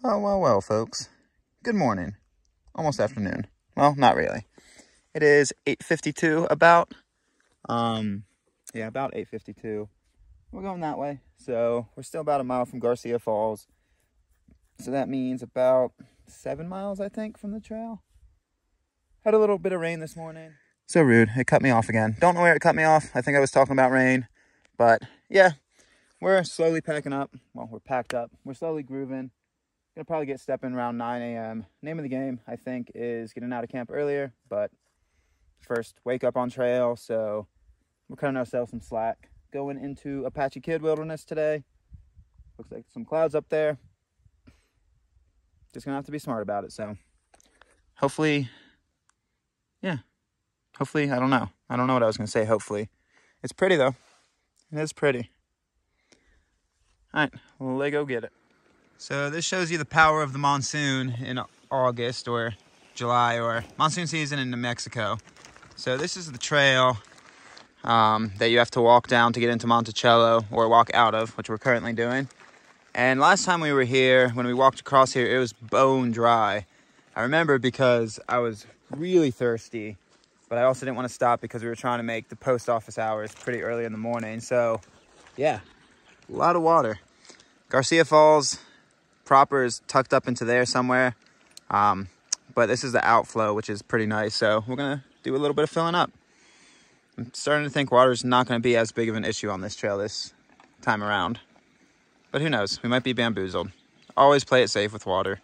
Well, folks. Good morning. Almost afternoon. Well, not really. It is 8:52 about. About 8:52. We're going that way. So we're still about a mile from Garcia Falls. So that means about 7 miles, I think, from the trail. Had a little bit of rain this morning. So rude. It cut me off again. Don't know where it cut me off. I think I was talking about rain. But yeah, we're slowly packing up. Well, we're packed up. We're slowly grooving. Gonna probably get stepping around 9 a.m. Name of the game, I think, is getting out of camp earlier, but first wake up on trail, so we're cutting ourselves some slack. Going into Apache Kid Wilderness today. Looks like some clouds up there. Just gonna have to be smart about it, so hopefully, hopefully, I don't know what I was gonna say, hopefully. It's pretty though. It is pretty. All right, let's go get it. So this shows you the power of the monsoon in August or July, or monsoon season in New Mexico. So this is the trail that you have to walk down to get into Monticello, or walk out of, which we're currently doing. And last time we were here, when we walked across here, it was bone dry. I remember because I was really thirsty, but I also didn't want to stop because we were trying to make the post office hours pretty early in the morning. So yeah, a lot of water. Garcia Falls proper is tucked up into there somewhere, but this is the outflow, which is pretty nice, so we're gonna do a little bit of filling up. I'm starting to think water is not going to be as big of an issue on this trail this time around, but who knows, we might be bamboozled. Always play it safe with water.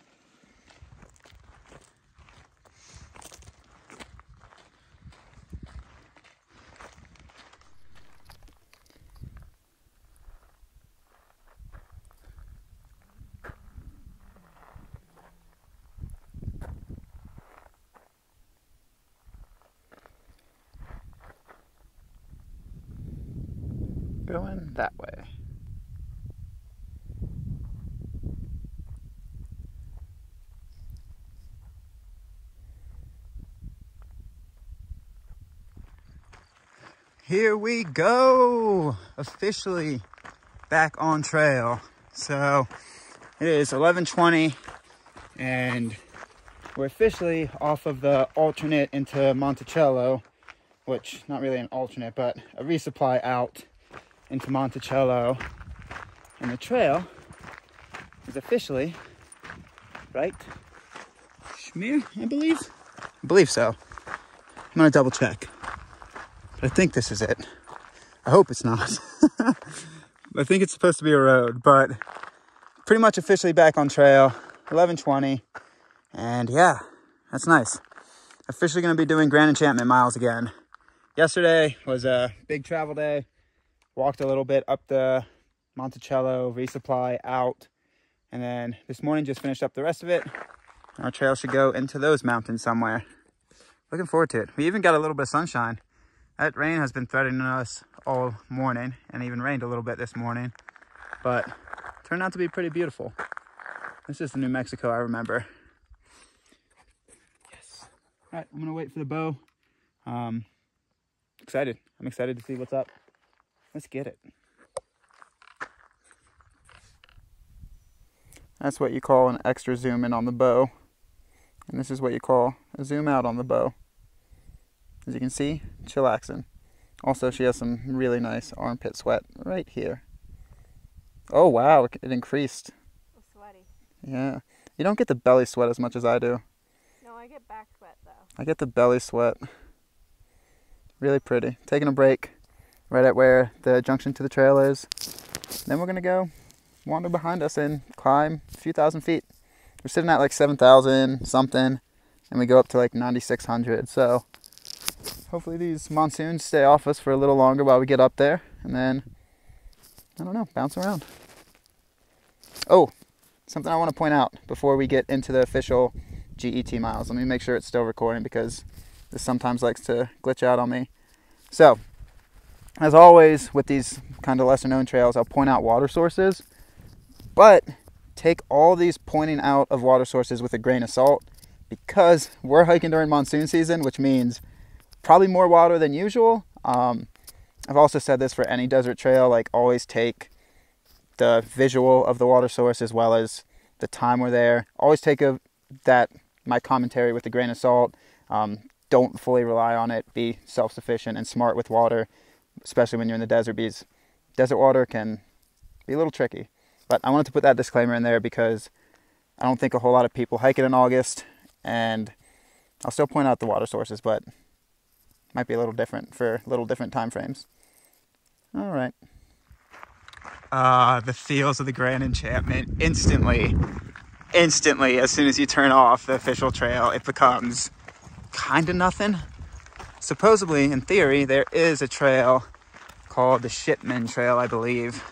Going that way. Here we go! Officially back on trail. So it is 11:20 and we're officially off of the alternate into Monticello, which not really an alternate, but a resupply out into Monticello, and the trail is officially right. Schmear, I believe so. I'm gonna double check, but I think this is it. I hope it's not. I think it's supposed to be a road, but pretty much officially back on trail. 11:20, and yeah, that's nice. Officially gonna be doing Grand Enchantment miles again. Yesterday was a big travel day. Walked a little bit up the Monticello, resupply out, and then this morning just finished up the rest of it. Our trail should go into those mountains somewhere. Looking forward to it. We even got a little bit of sunshine. That rain has been threatening us all morning, and even rained a little bit this morning, but turned out to be pretty beautiful. This is the New Mexico I remember. Yes. All right, I'm gonna wait for the bow. Excited. I'm excited to see what's up. Let's get it. That's what you call an extra zoom in on the bow. And this is what you call a zoom out on the bow. As you can see, chillaxing. Also, she has some really nice armpit sweat right here. Oh wow, it increased. So sweaty. Yeah. You don't get the belly sweat as much as I do. No, I get back sweat though. I get the belly sweat. Really pretty. Taking a break right at where the junction to the trail is. Then we're gonna go wander behind us and climb a few thousand feet. We're sitting at like 7,000 something, and we go up to like 9,600. So hopefully these monsoons stay off us for a little longer while we get up there, and then, I don't know, bounce around. Oh, something I want to point out before we get into the official GET miles. Let me make sure it's still recording because this sometimes likes to glitch out on me. So, as always with these kind of lesser known trails, I'll point out water sources, but take all these pointing out of water sources with a grain of salt, because we're hiking during monsoon season, which means probably more water than usual. I've also said this for any desert trail, like always take the visual of the water source as well as the time we're there. Always take my commentary with a grain of salt. Don't fully rely on it. Be self-sufficient and smart with water, especially when you're in the desert, because desert water can be a little tricky. But I wanted to put that disclaimer in there because I don't think a whole lot of people hike it in August, and I'll still point out the water sources, but might be a little different for little different time frames. All right. The feels of the Grand Enchantment instantly, as soon as you turn off the official trail, it becomes kind of nothing. Supposedly, in theory, there is a trail called the Shipman Trail, I believe,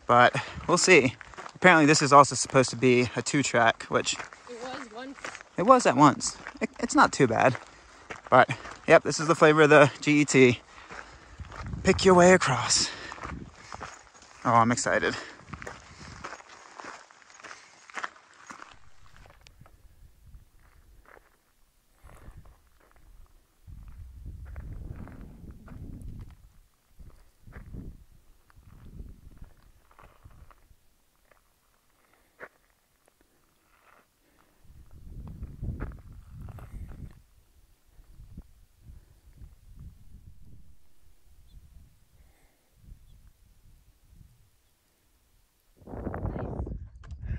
but we'll see. Apparently, this is also supposed to be a 2-track, which it was once. It was at once. It's not too bad, but yep, this is the flavor of the GET. Pick your way across. Oh, I'm excited.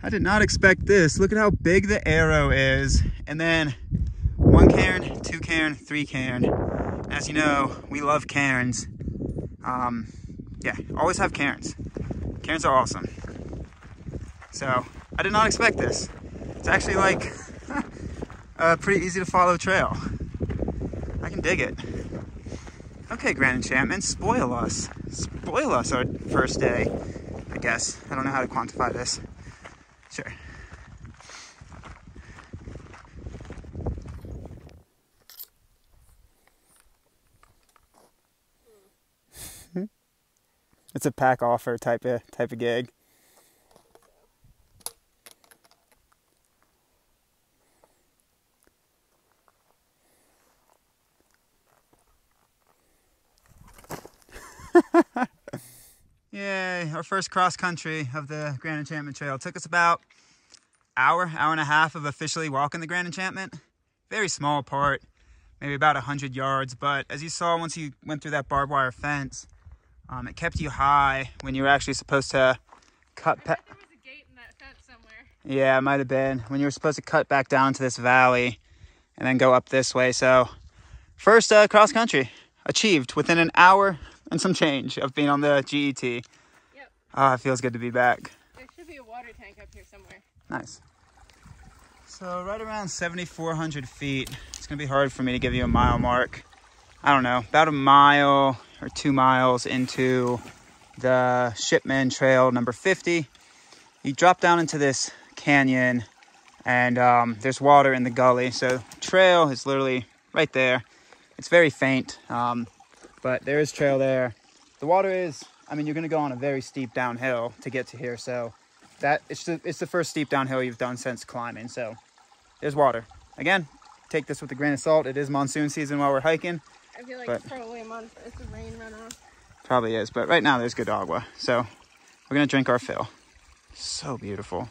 I did not expect this. Look at how big the arrow is. And then 1 cairn, 2 cairn, 3 cairn. As you know, we love cairns. Yeah, always have cairns. Cairns are awesome. So I did not expect this. It's actually like a pretty easy to follow trail. I can dig it. Okay, Grand Enchantment, spoil us. Spoil us our first day, I guess. I don't know how to quantify this. Sure. It's a pack offer type of gig. Yay, our first cross country of the Grand Enchantment Trail. It took us about hour and a half of officially walking the Grand Enchantment. Very small part, maybe about 100 yards, but as you saw once you went through that barbed wire fence, it kept you high when you were actually supposed to cut. I thought there was a gate in that fence somewhere. Yeah, it might have been when you were supposed to cut back down to this valley and then go up this way. So first cross country achieved within an hour and some change of being on the GET. Yep. It feels good to be back. There should be a water tank up here somewhere. Nice. So right around 7,400 feet. It's gonna be hard for me to give you a mile mark. I don't know, about a mile or 2 miles into the Shipman Trail number 50. You drop down into this canyon and there's water in the gully. So trail is literally right there. It's very faint, but there is trail there. The water is, I mean, you're gonna go on a very steep downhill to get to here. So that it's the first steep downhill you've done since climbing. So there's water. Again, take this with a grain of salt. It is monsoon season while we're hiking. I feel like it's probably a month. It's a rain runoff. Probably is, but right now there's good agua. So we're gonna drink our fill. So beautiful.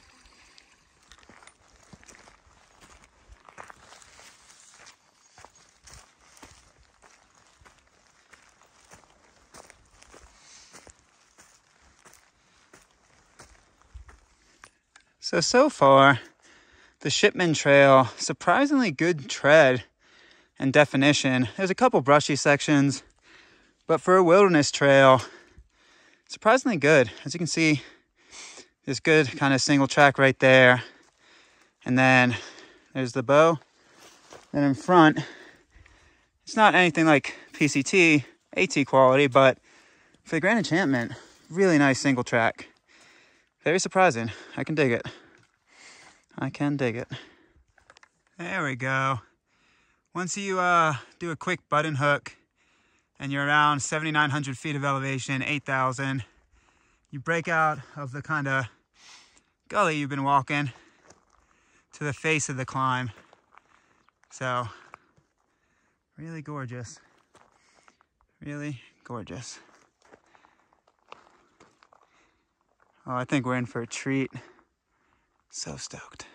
So far, the Shipman Trail, surprisingly good tread and definition. There's a couple brushy sections, but for a wilderness trail, surprisingly good. As you can see, there's good kind of single track right there. And then there's the bow. Then in front, it's not anything like PCT, AT quality, but for the Grand Enchantment, really nice single track. Very surprising. I can dig it. I can dig it. There we go. Once you do a quick button hook and you're around 7,900 feet of elevation, 8,000, you break out of the kind of gully you've been walking to the face of the climb. So, really gorgeous. Really gorgeous. Oh, I think we're in for a treat. So stoked.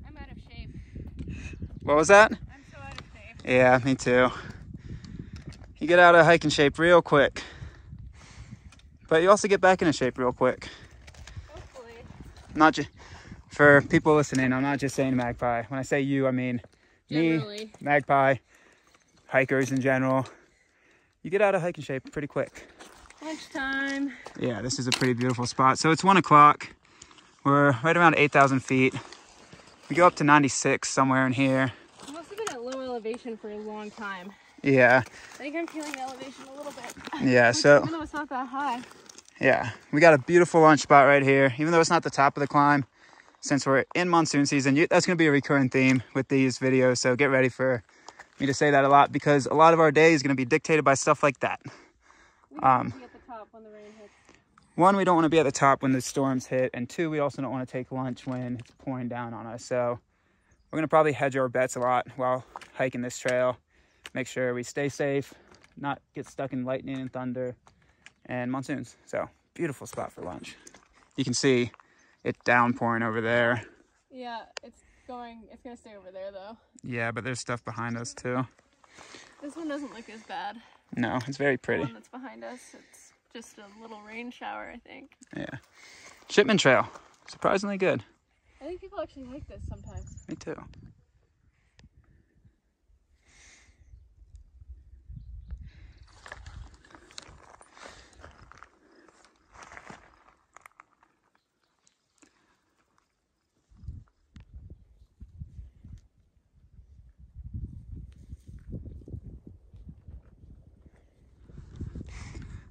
I'm out of shape. What was that? I'm so out of shape. Yeah, me too. You get out of hiking shape real quick. But you also get back into shape real quick. Hopefully. Not just for people listening, I'm not just saying Magpie. When I say you, I mean Generally. me, Magpie, hikers in general. You get out of hiking shape pretty quick. Lunchtime. Yeah, this is a pretty beautiful spot. So it's 1 o'clock. We're right around 8,000 feet. We go up to 96 somewhere in here. I must have been at low elevation for a long time. Yeah. I think I'm feeling the elevation a little bit. Yeah, so even though it's not that high. yeah, we got a beautiful lunch spot right here. Even though it's not the top of the climb, since we're in monsoon season, that's going to be a recurring theme with these videos. So get ready for me to say that a lot, because a lot of our day is going to be dictated by stuff like that. We don't want to be at the top when the rain hits. 1, we don't want to be at the top when the storms hit, and 2, we also don't want to take lunch when it's pouring down on us. So we're going to probably hedge our bets a lot while hiking this trail. Make sure we stay safe, not get stuck in lightning and thunder and monsoons. So beautiful spot for lunch. You can see it downpouring over there. Yeah, it's gonna stay over there though. Yeah, but there's stuff behind us too. This one doesn't look as bad. No, it's very pretty. The one that's behind us, it's just a little rain shower, I think. Yeah. Shipman Trail, surprisingly good. I think people actually like this sometimes. Me too.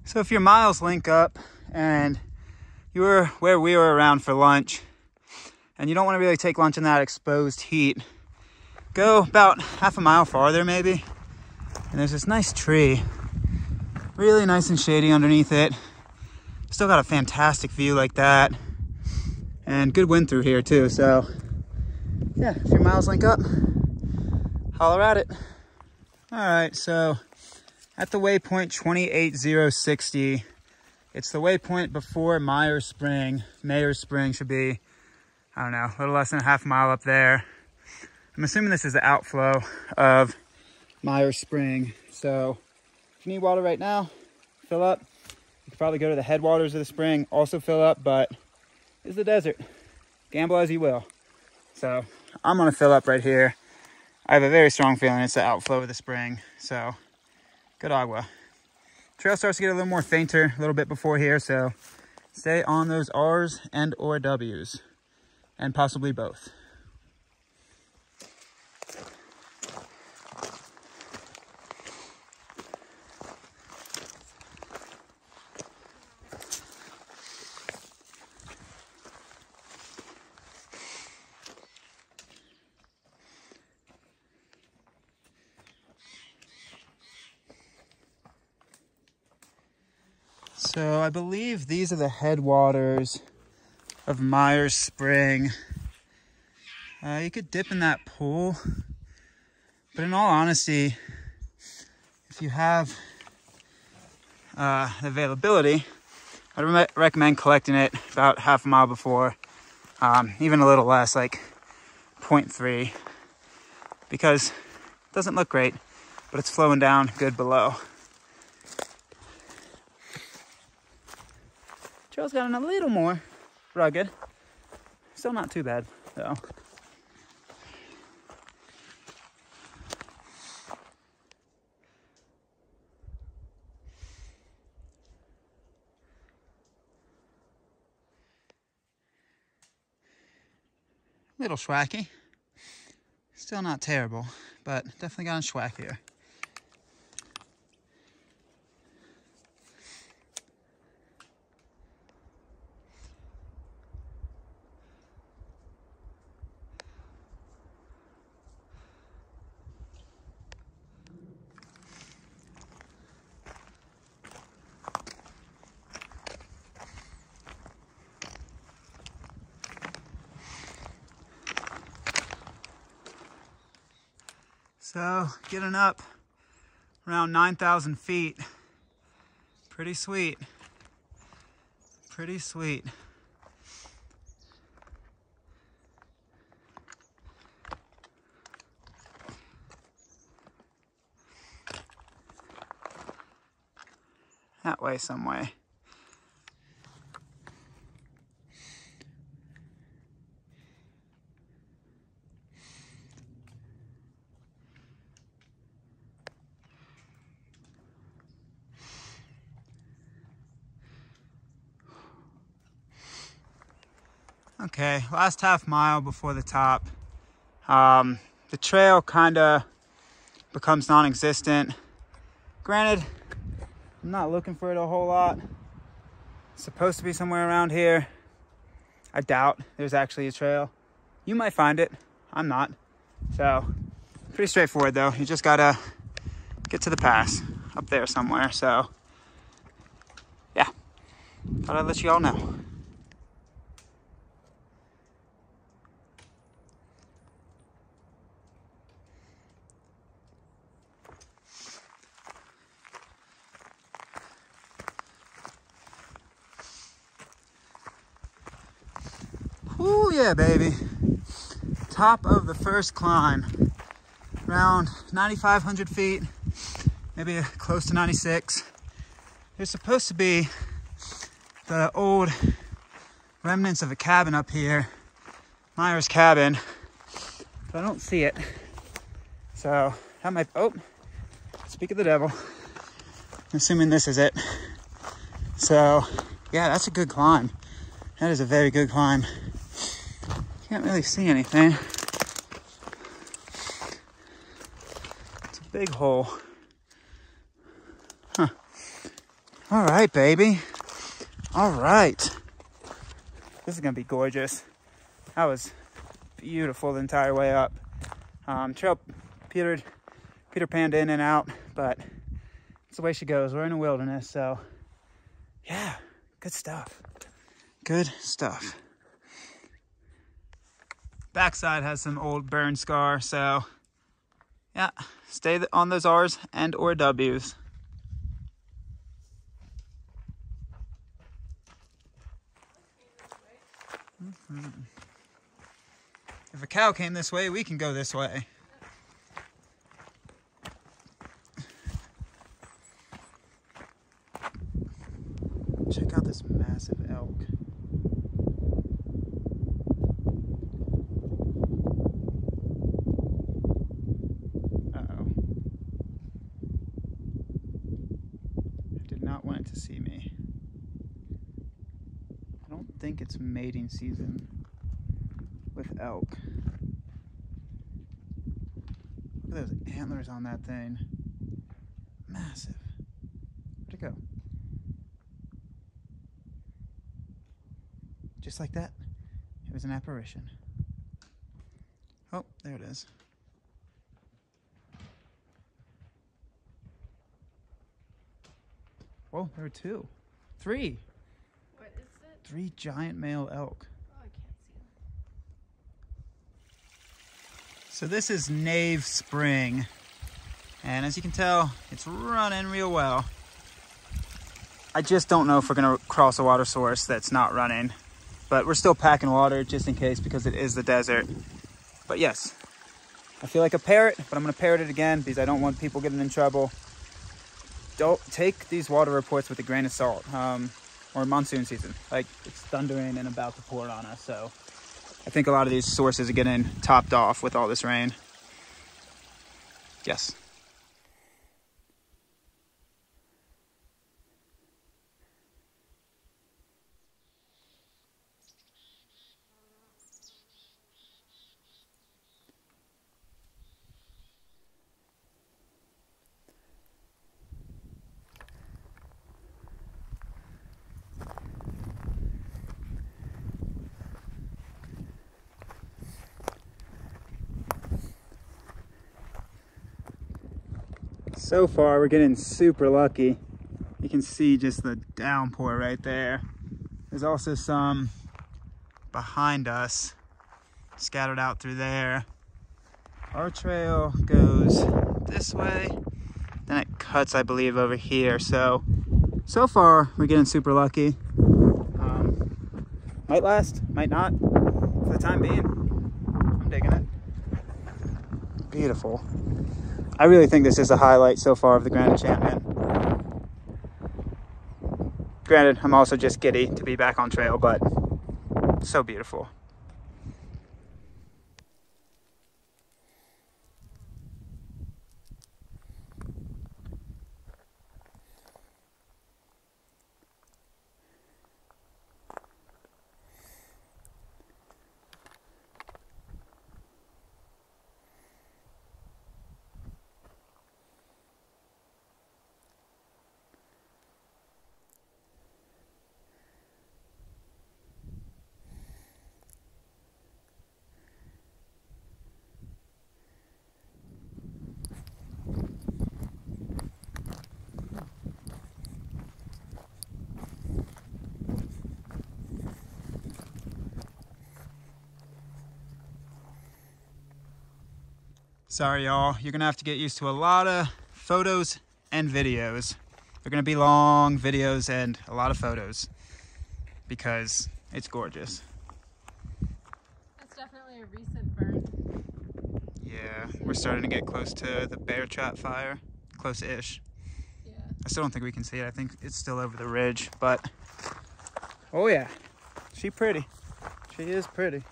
So if your miles link up and you were where we were around for lunch and you don't want to really take lunch in that exposed heat, go about half a mile farther maybe, and there's this nice tree, really nice and shady underneath it. Still got a fantastic view like that, and good wind through here too. So yeah, if your miles link up, holler at it. All right, so at the waypoint 28060, it's the waypoint before Meyer Spring. Meyer Spring should be, I don't know, a little less than a half mile up there. I'm assuming this is the outflow of Meyer Spring. So if you need water right now, fill up. You could probably go to the headwaters of the spring, also fill up, but it's the desert. Gamble as you will. So I'm gonna fill up right here. I have a very strong feeling it's the outflow of the spring, so good agua. Trail starts to get a little more fainter a little bit before here, so stay on those R's and or W's, and possibly both. So I believe these are the headwaters of Meyer Spring. You could dip in that pool, but in all honesty, if you have the availability, I'd recommend collecting it about half a mile before, even a little less, like 0.3, because it doesn't look great, but it's flowing down good below. Trail's gotten a little more rugged. Still not too bad, though. Little schwacky. Still not terrible, but definitely gotten schwackier. So getting up around 9,000 feet, pretty sweet, pretty sweet. that way some way. Okay, last half mile before the top. The trail kind of becomes non-existent. Granted, I'm not looking for it a whole lot. It's supposed to be somewhere around here. I doubt there's actually a trail. You might find it, I'm not. So, pretty straightforward though. You just gotta get to the pass up there somewhere. So, yeah, thought I'd let you all know. Ooh, yeah, baby. Top of the first climb. Around 9,500 feet, maybe close to 96. There's supposed to be the old remnants of a cabin up here. Meyer's cabin. But I don't see it. So, that might, oh, speak of the devil. I'm assuming this is it. So, yeah, that's a good climb. That is a very good climb. Can't really see anything. It's a big hole. Huh. All right, baby. All right. This is gonna be gorgeous. That was beautiful the entire way up. Trail Peter panned in and out, but it's the way she goes. We're in a wilderness, so yeah, good stuff. Good stuff. Backside has some old burn scar, so yeah, stay on those R's and or W's. If a cow came this way, we can go this way. Check out this massive elk. To see me. I don't think it's mating season with elk. Look at those antlers on that thing. Massive. Where'd it go? Just like that, it was an apparition. Oh, there it is. Whoa, there are two. Three. What is it? 3 giant male elk. Oh, I can't see them. So this is Nave Spring. And as you can tell, it's running real well. I just don't know if we're gonna cross a water source that's not running. But we're still packing water just in case because it is the desert. But yes, I feel like a parrot, but I'm gonna parrot it again because I don't want people getting in trouble. Don't take these water reports with a grain of salt, or monsoon season. Like, it's thundering and about to pour on us, so I think a lot of these sources are getting topped off with all this rain. Yes. So far, we're getting super lucky. You can see just the downpour right there. There's also some behind us, scattered out through there. Our trail goes this way, then it cuts, I believe, over here. So far, we're getting super lucky. Might last, might not. For the time being, I'm digging it. Beautiful. I really think this is a highlight so far of the Grand Enchantment. Granted, I'm also just giddy to be back on trail, but so beautiful. Sorry, y'all. You're gonna have to get used to a lot of photos and videos. They're gonna be long videos and a lot of photos because it's gorgeous. That's definitely a recent burn. Yeah, we're starting to get close to the bear trap fire. Close-ish. Yeah. I still don't think we can see it. I think it's still over the ridge, but oh yeah, she's pretty. She is pretty.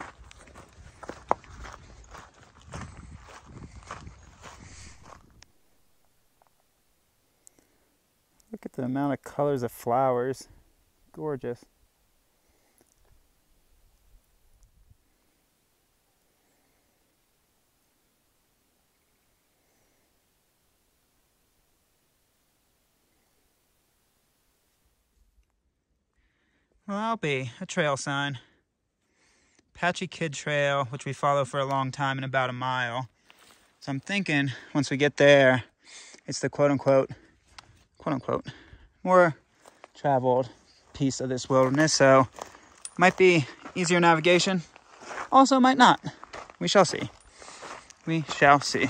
Look at the amount of colors of flowers. Gorgeous. Well, that'll be a trail sign. Apache Kid Trail, which we follow for a long time in about a mile. So I'm thinking once we get there, it's the quote-unquote, more traveled piece of this wilderness. So might be easier navigation. Also might not. We shall see. We shall see.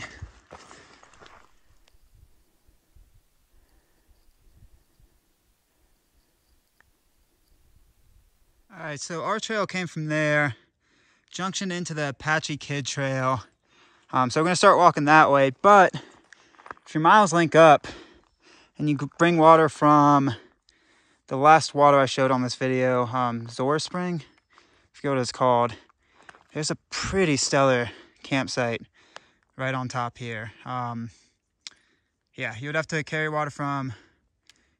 All right, so our trail came from there, junction into the Apache Kid Trail. So we're gonna start walking that way, but if your miles link up and you bring water from the last water I showed on this video, Zora Spring, I forget what it's called. There's a pretty stellar campsite right on top here. Yeah, you would have to carry water from,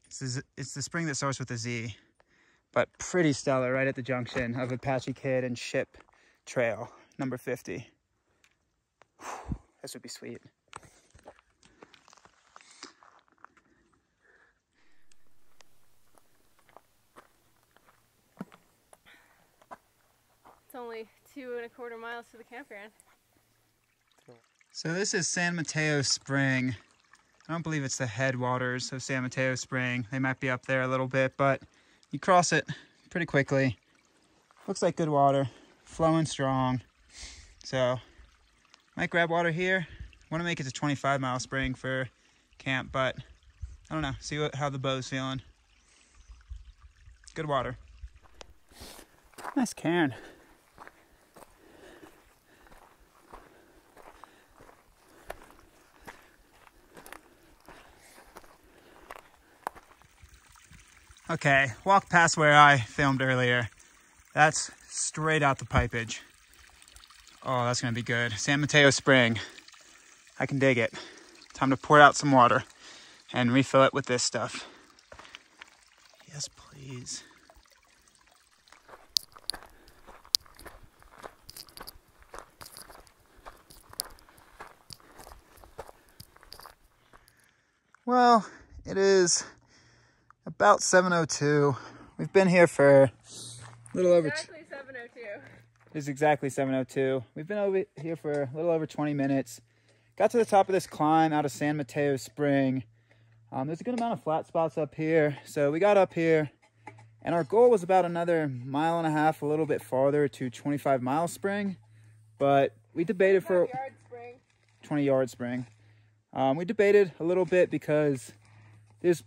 it's the spring that starts with a Z, but pretty stellar right at the junction of Apache Kid and Ship Trail, number 50. Whew, this would be sweet. It's only 2¼ miles to the campground. So this is San Mateo Spring. I don't believe it's the headwaters of San Mateo Spring. They might be up there a little bit, but you cross it pretty quickly. Looks like good water, flowing strong. So might grab water here. Want to make it to 25-mile spring for camp, but I don't know. See how the bow's feeling. Good water. Nice cairn. Okay, walk past where I filmed earlier. That's straight out the pipage. Oh, that's gonna be good. San Mateo Spring. I can dig it. Time to pour out some water and refill it with this stuff. Yes, please. Well, it is about 7:02. We've been here for a little over... Exactly 7:02. It's exactly 7:02. We've been over here for a little over 20 minutes. Got to the top of this climb out of San Mateo Spring. There's a good amount of flat spots up here. So we got up here and our goal was about another 1.5 miles, a little bit farther to 25-mile spring. But we debated for... 20-yard spring. We debated a little bit because there's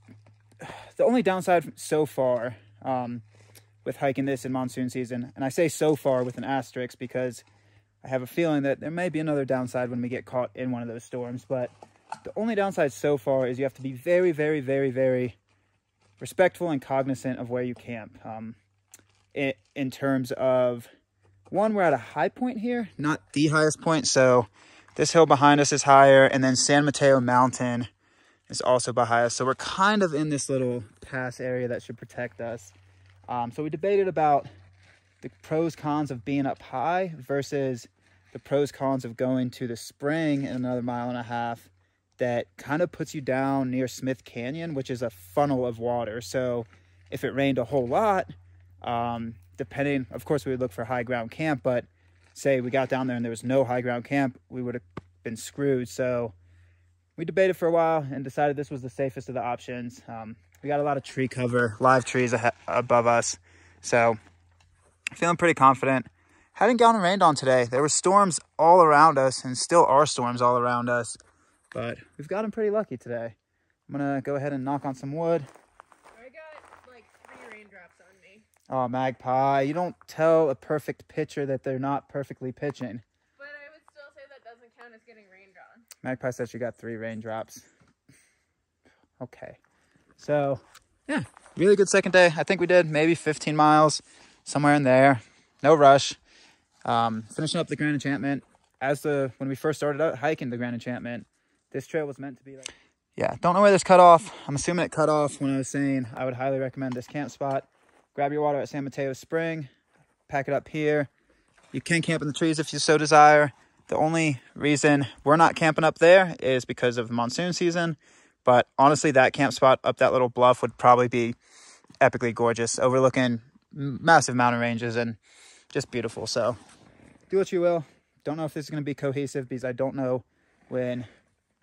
the only downside so far with hiking this in monsoon season, and I say so far with an asterisk because I have a feeling that there may be another downside when we get caught in one of those storms, but the only downside so far is you have to be very, very, very, very respectful and cognizant of where you camp. In terms of, one, we're at a high point here, not the highest point. So this hill behind us is higher, and then San Mateo Mountain is also behind us. So we're kind of in this little pass area that should protect us. So we debated about the pros cons of being up high versus the pros cons of going to the spring in another 1.5 miles that kind of puts you down near Smith Canyon, which is a funnel of water. So if it rained a whole lot, depending, of course we would look for high ground camp, but say we got down there and there was no high ground camp, we would have been screwed. So we debated for a while and decided this was the safest of the options. We got a lot of tree cover, live trees above us. So feeling pretty confident. Hadn't gotten rained on today. There were storms all around us and still are storms all around us, but we've gotten pretty lucky today. I'm gonna go ahead and knock on some wood. I got like 3 raindrops on me. Oh, Magpie, you don't tell a perfect pitcher that they're not perfectly pitching. But I would still say that doesn't count as getting rained on. Magpie says she got 3 raindrops. Okay. So, yeah, really good second day. I think we did maybe 15 miles, somewhere in there. No rush. Finishing up the Grand Enchantment. When we first started out hiking the Grand Enchantment, this trail was meant to be like... Yeah, don't know where this cut off. I'm assuming it cut off when I was saying I would highly recommend this camp spot. Grab your water at San Mateo Spring, pack it up here. You can camp in the trees if you so desire. The only reason we're not camping up there is because of monsoon season. But honestly, that camp spot up that little bluff would probably be epically gorgeous, overlooking massive mountain ranges and just beautiful. So do what you will. Don't know if this is going to be cohesive because I don't know when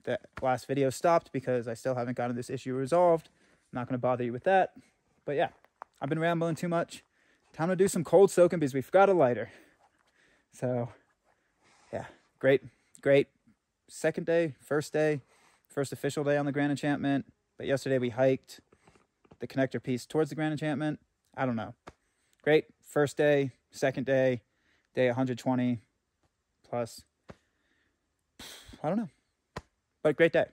the last video stopped because I still haven't gotten this issue resolved. I'm not going to bother you with that. But yeah, I've been rambling too much. Time to do some cold soaking because we forgot a lighter. So yeah, great second day, first official day on the Grand Enchantment. But yesterday we hiked the connector piece towards the Grand Enchantment. I don't know. Great first day, second day, day 120 plus. I don't know. But great day.